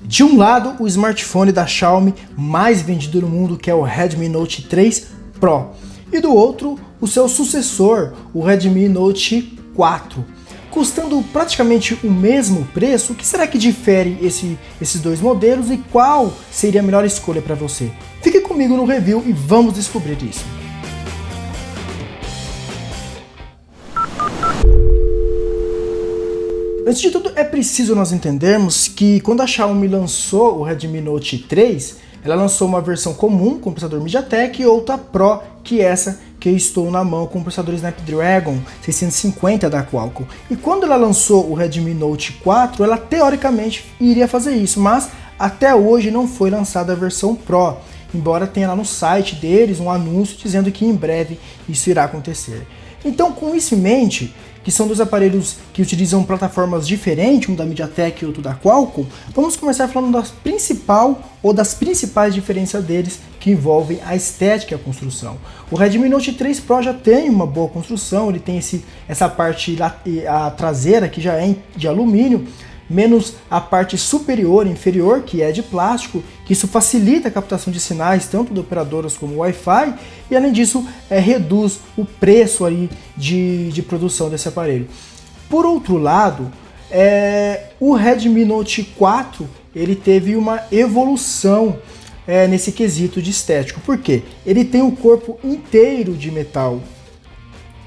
De um lado, o smartphone da Xiaomi mais vendido no mundo, que é o Redmi Note 3 Pro. E do outro, o seu sucessor, o Redmi Note 4. Custando praticamente o mesmo preço, o que será que difere esses dois modelos e qual seria a melhor escolha para você? Fique comigo no review e vamos descobrir isso. Antes de tudo, é preciso nós entendermos que quando a Xiaomi lançou o Redmi Note 3, ela lançou uma versão comum com processador MediaTek e outra Pro, que é essa que eu estou na mão com o processador Snapdragon 650 da Qualcomm. E quando ela lançou o Redmi Note 4, ela teoricamente iria fazer isso, mas até hoje não foi lançada a versão Pro, embora tenha lá no site deles um anúncio dizendo que em breve isso irá acontecer. Então, com isso em mente, que são dois aparelhos que utilizam plataformas diferentes, um da MediaTek e outro da Qualcomm, vamos começar falando das principais diferenças deles que envolvem a estética e a construção. O Redmi Note 3 Pro já tem uma boa construção, ele tem essa parte a traseira que já é de alumínio, menos a parte superior e inferior, que é de plástico, que isso facilita a captação de sinais, tanto de operadoras como Wi-Fi, e além disso, reduz o preço aí de produção desse aparelho. Por outro lado, o Redmi Note 4, ele teve uma evolução nesse quesito de estético. Por quê? Ele tem o corpo inteiro de metal,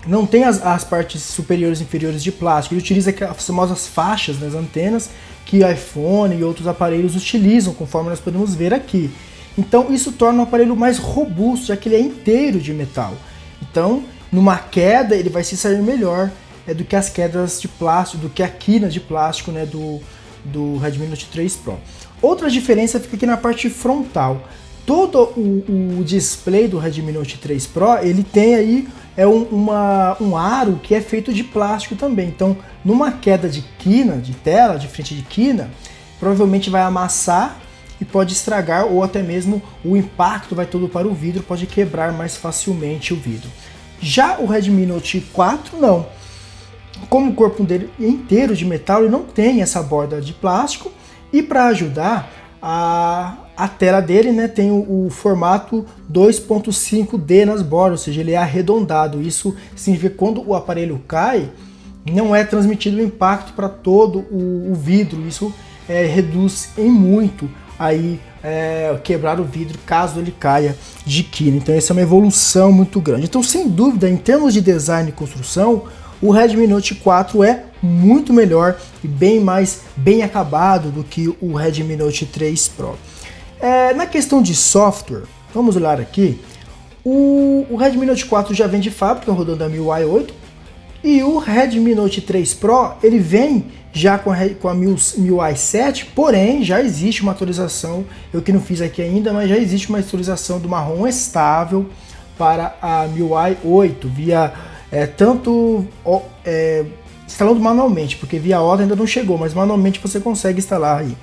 não tem as partes superiores e inferiores de plástico. Ele utiliza as famosas faixas nas antenas que iPhone e outros aparelhos utilizam, conforme nós podemos ver aqui. Então isso torna o aparelho mais robusto, já que ele é inteiro de metal. Então, numa queda, ele vai se sair melhor do que as quedas de plástico, do que a quina de plástico do Redmi Note 3 Pro. Outra diferença fica aqui na parte frontal. Todo o display do Redmi Note 3 Pro, ele tem aí um aro que é feito de plástico também. Então, numa queda de quina, de tela, de frente de quina, provavelmente vai amassar e pode estragar, ou até mesmo o impacto vai todo para o vidro, pode quebrar mais facilmente o vidro. Já o Redmi Note 4 não. Como o corpo dele é inteiro de metal, ele não tem essa borda de plástico, e para ajudar, a tela dele, né, tem o formato 2.5D nas bordas, ou seja, ele é arredondado. Isso significa que quando o aparelho cai, não é transmitido o impacto para todo o vidro. Isso reduz em muito aí quebrar o vidro caso ele caia de quina. Então essa é uma evolução muito grande. Então, sem dúvida, em termos de design e construção, o Redmi Note 4 é muito melhor e bem acabado do que o Redmi Note 3 Pro. Na questão de software, vamos olhar aqui, o Redmi Note 4 já vem de fábrica rodando a MIUI 8, e o Redmi Note 3 Pro ele vem já com a MIUI 7, porém já existe uma atualização, eu que não fiz aqui ainda, mas já existe uma atualização do marrom estável para a MIUI 8, via instalando manualmente, porque via OTA ainda não chegou, mas manualmente você consegue instalar aí.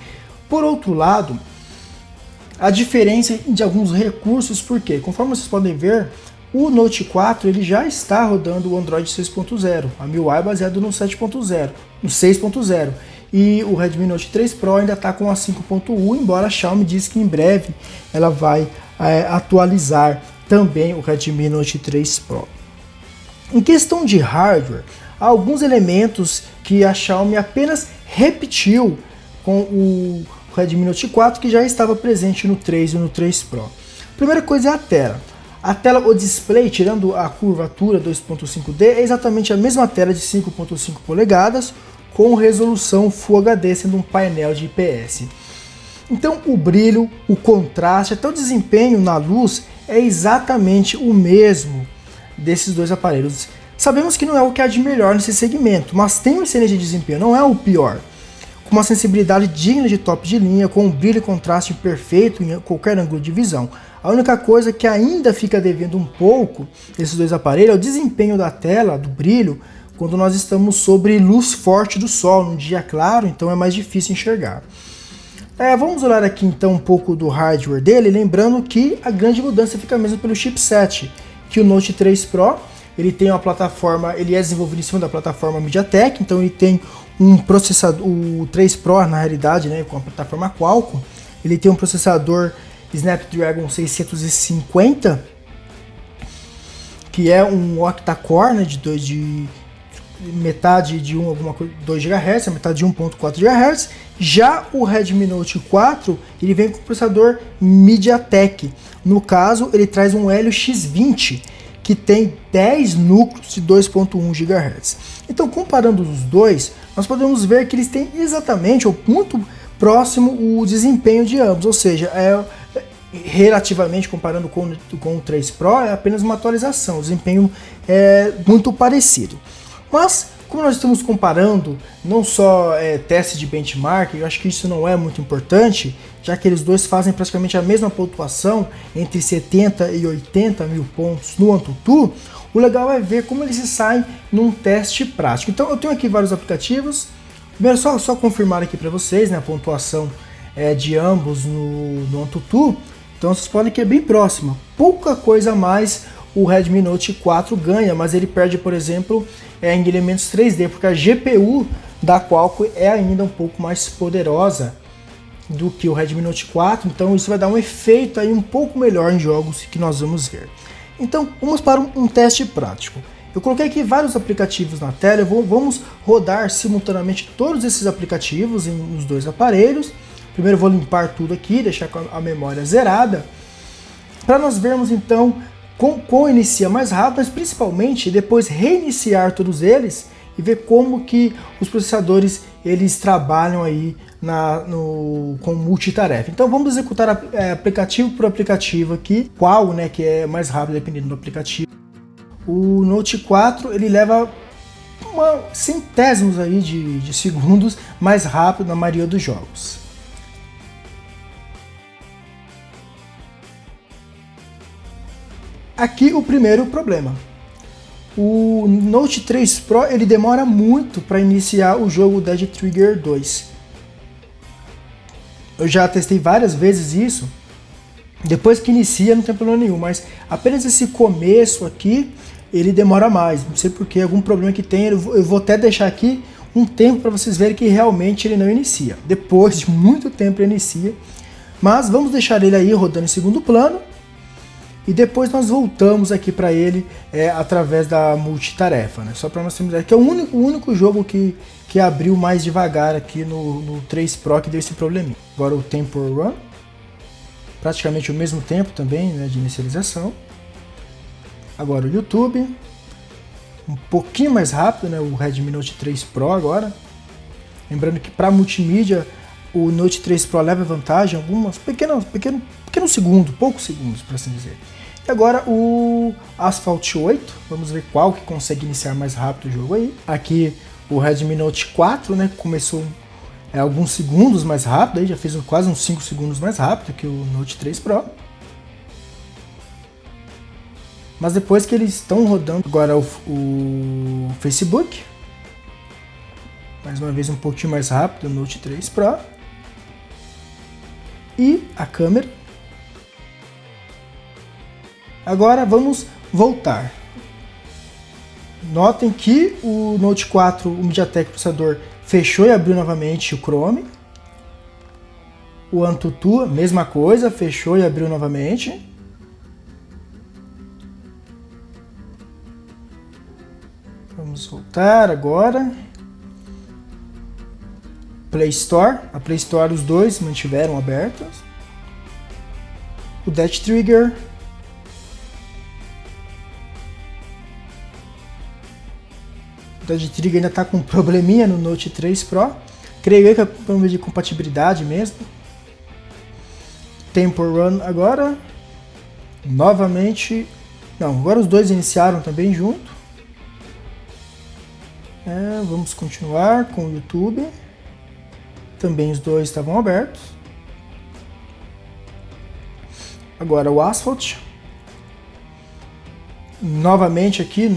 Por outro lado, a diferença de alguns recursos, porque conforme vocês podem ver, o Note 4 ele já está rodando o Android 6.0, a MIUI baseado no 7.0, no 6.0, e o Redmi Note 3 Pro ainda está com a 5.1, embora a Xiaomi diz que em breve ela vai atualizar também o Redmi Note 3 Pro. Em questão de hardware, há alguns elementos que a Xiaomi apenas repetiu com o Redmi Note 4, que já estava presente no 3 e no 3 Pro. Primeira coisa é a tela. A tela, o display, tirando a curvatura 2.5D, é exatamente a mesma tela de 5.5 polegadas, com resolução Full HD, sendo um painel de IPS. Então o brilho, o contraste, até o desempenho na luz é exatamente o mesmo desses dois aparelhos. Sabemos que não é o que há de melhor nesse segmento, mas tem um excelente desempenho, não é o pior. Com uma sensibilidade digna de top de linha, com um brilho e contraste perfeito em qualquer ângulo de visão. A única coisa que ainda fica devendo um pouco desses dois aparelhos é o desempenho da tela, do brilho, quando nós estamos sobre luz forte do sol, num dia claro, então é mais difícil enxergar. Vamos olhar aqui então um pouco do hardware dele, lembrando que a grande mudança fica mesmo pelo chipset, que o Note 3 Pro ele tem uma plataforma, ele é desenvolvido em cima da plataforma MediaTek, então ele tem um processador, o 3 Pro na realidade, né, com a plataforma Qualcomm, ele tem um processador Snapdragon 650, que é um octa-core, né, de metade de 2 GHz, metade de 1.4 GHz. Já o Redmi Note 4, ele vem com o processador MediaTek. No caso, ele traz um Helio X20, que tem 10 núcleos de 2.1 GHz. Então, comparando os dois, nós podemos ver que eles têm exatamente, ou muito próximo, o desempenho de ambos. Ou seja, relativamente, comparando com o 3 Pro, é apenas uma atualização. O desempenho é muito parecido. Mas, como nós estamos comparando não só teste de benchmark, eu acho que isso não é muito importante, já que eles dois fazem praticamente a mesma pontuação, entre 70 e 80 mil pontos no AnTuTu. O legal é ver como eles se saem num teste prático. Então eu tenho aqui vários aplicativos. Primeiro, só confirmar aqui para vocês, né, a pontuação de ambos no AnTuTu. Então vocês podem que é bem próxima. Pouca coisa a mais o Redmi Note 4 ganha, mas ele perde, por exemplo, em elementos 3D, porque a GPU da Qualcomm é ainda um pouco mais poderosa do que o Redmi Note 4, então isso vai dar um efeito aí um pouco melhor em jogos que nós vamos ver. Então vamos para um teste prático. Eu coloquei aqui vários aplicativos na tela, vamos rodar simultaneamente todos esses aplicativos nos dois aparelhos. Primeiro eu vou limpar tudo aqui, deixar com a memória zerada, para nós vermos então qual inicia mais rápido, mas principalmente depois reiniciar todos eles e ver como que os processadores eles trabalham aí com multitarefa. Então vamos executar aplicativo por aplicativo aqui, qual, né, que é mais rápido dependendo do aplicativo. O Note 4 ele leva centésimos aí de segundos mais rápido na maioria dos jogos. Aqui o primeiro problema. O Note 3 Pro ele demora muito para iniciar o jogo Dead Trigger 2. Eu já testei várias vezes isso. Depois que inicia não tem problema nenhum, mas apenas esse começo aqui ele demora mais. Não sei porquê, algum problema que tem. Eu vou até deixar aqui um tempo para vocês verem que realmente ele não inicia. Depois de muito tempo ele inicia. Mas vamos deixar ele aí rodando em segundo plano. E depois nós voltamos aqui para ele através da multitarefa, né? Só para nós termos que é o único jogo que abriu mais devagar aqui no 3 Pro que deu esse probleminha. Agora o Temple Run, praticamente o mesmo tempo também, né, de inicialização. Agora o YouTube, um pouquinho mais rápido, né, o Redmi Note 3 Pro agora. Lembrando que para multimídia o Note 3 Pro leva vantagem, algumas pequenos segundos, poucos segundos, para assim dizer. E agora o Asphalt 8, vamos ver qual que consegue iniciar mais rápido o jogo aí. Aqui o Redmi Note 4, né, começou alguns segundos mais rápido, aí já fez quase uns 5 segundos mais rápido que o Note 3 Pro. Mas depois que eles estão rodando agora o Facebook, mais uma vez um pouquinho mais rápido o Note 3 Pro. E a câmera. Agora vamos voltar. Notem que o Note 4, o MediaTek processador, fechou e abriu novamente o Chrome. O AnTuTu, mesma coisa, fechou e abriu novamente. Vamos voltar agora. Play Store, a Play Store os dois mantiveram abertos. O Dead Trigger. O Dead Trigger ainda está com um probleminha no Note 3 Pro. Creio eu que é problema de compatibilidade mesmo. Temple Run agora. Novamente. Não, agora os dois iniciaram também junto. Vamos continuar com o YouTube. Também os dois estavam abertos. Agora o Asphalt. Novamente aqui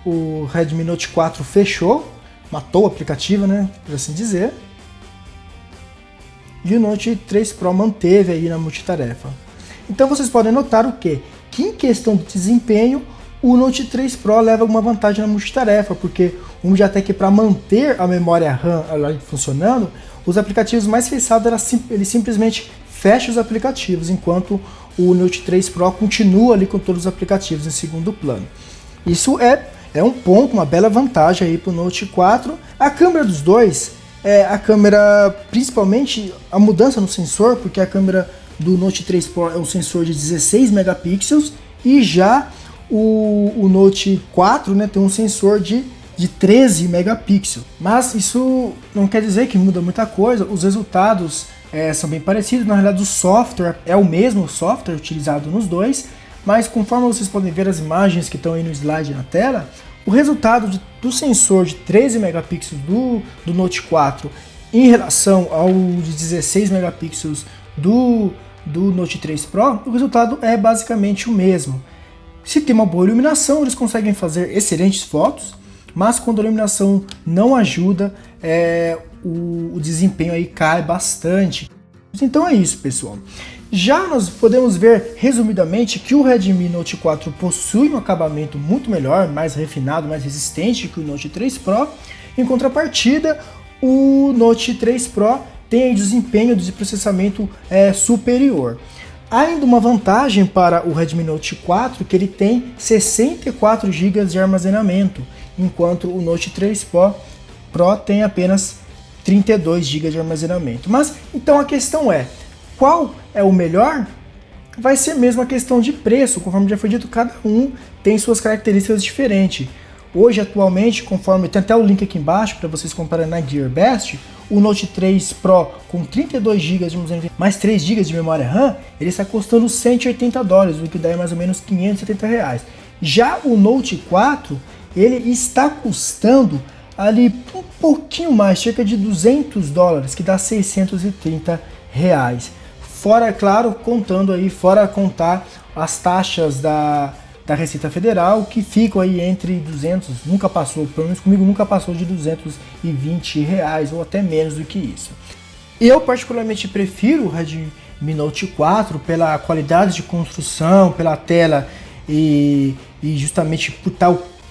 o Redmi Note 4 fechou, matou o aplicativo, né, por assim dizer. E o Note 3 Pro manteve aí na multitarefa. Então vocês podem notar o quê? Que em questão de desempenho o Note 3 Pro leva uma vantagem na multitarefa, porque o MediaTek, para manter a memória RAM funcionando, os aplicativos mais fechados, ele simplesmente fecha os aplicativos, enquanto o Note 3 Pro continua ali com todos os aplicativos em segundo plano. Isso é um ponto, uma bela vantagem aí para o Note 4. A câmera dos dois, a câmera, principalmente a mudança no sensor, porque a câmera do Note 3 Pro é um sensor de 16 megapixels e já o Note 4, né, tem um sensor de 13 megapixels. Mas isso não quer dizer que muda muita coisa, os resultados são bem parecidos. Na realidade, o software é o mesmo software utilizado nos dois, mas conforme vocês podem ver as imagens que estão aí no slide na tela, o resultado do sensor de 13 megapixels do Note 4 em relação ao de 16 megapixels do Note 3 Pro, o resultado é basicamente o mesmo. Se tem uma boa iluminação, eles conseguem fazer excelentes fotos, mas quando a iluminação não ajuda, o desempenho aí cai bastante. Então é isso, pessoal. Já nós podemos ver resumidamente que o Redmi Note 4 possui um acabamento muito melhor, mais refinado, mais resistente que o Note 3 Pro. Em contrapartida, o Note 3 Pro tem desempenho de processamento superior. Há ainda uma vantagem para o Redmi Note 4, que ele tem 64 GB de armazenamento, enquanto o Note 3 Pro tem apenas 32 GB de armazenamento. Mas então a questão é, qual é o melhor? Vai ser mesmo a questão de preço, conforme já foi dito, cada um tem suas características diferentes. Hoje, atualmente, conforme tem até o link aqui embaixo para vocês compararem na GearBest, o Note 3 Pro com 32 GB de armazenamento mais 3 GB de memória RAM, ele está custando $180, o que dá mais ou menos R$570. Já o Note 4, ele está custando ali um pouquinho mais, cerca de $200, que dá R$630. Fora, claro, fora contar as taxas da Receita Federal, que ficam aí entre 200, nunca passou, pelo menos comigo nunca passou de R$220, ou até menos do que isso. Eu particularmente prefiro o Redmi Note 4 pela qualidade de construção, pela tela e justamente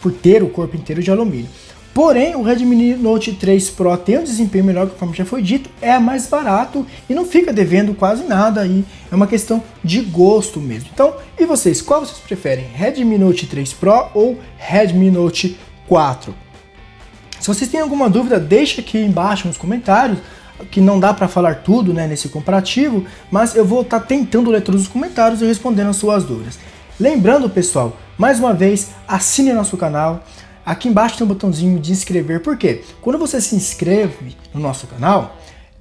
por ter o corpo inteiro de alumínio. Porém, o Redmi Note 3 Pro tem um desempenho melhor, conforme já foi dito, é mais barato e não fica devendo quase nada aí, é uma questão de gosto mesmo. Então, e vocês, qual vocês preferem? Redmi Note 3 Pro ou Redmi Note 4? Se vocês têm alguma dúvida, deixa aqui embaixo nos comentários, que não dá para falar tudo, né, nesse comparativo, mas eu vou estar tentando ler todos os comentários e respondendo as suas dúvidas. Lembrando, pessoal, mais uma vez, assine nosso canal. Aqui embaixo tem um botãozinho de inscrever, porque quando você se inscreve no nosso canal,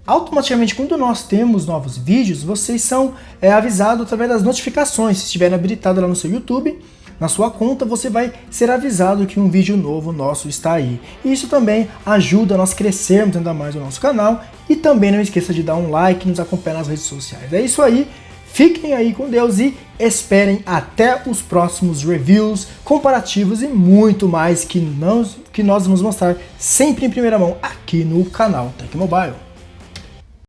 automaticamente quando nós temos novos vídeos, vocês são avisados através das notificações. Se estiverem habilitado lá no seu YouTube, na sua conta, você vai ser avisado que um vídeo novo nosso está aí. E isso também ajuda a nós crescermos ainda mais o nosso canal. E também não esqueça de dar um like e nos acompanhar nas redes sociais. É isso aí. Fiquem aí com Deus e esperem até os próximos reviews, comparativos e muito mais que nós vamos mostrar sempre em primeira mão aqui no canal Tecmobile.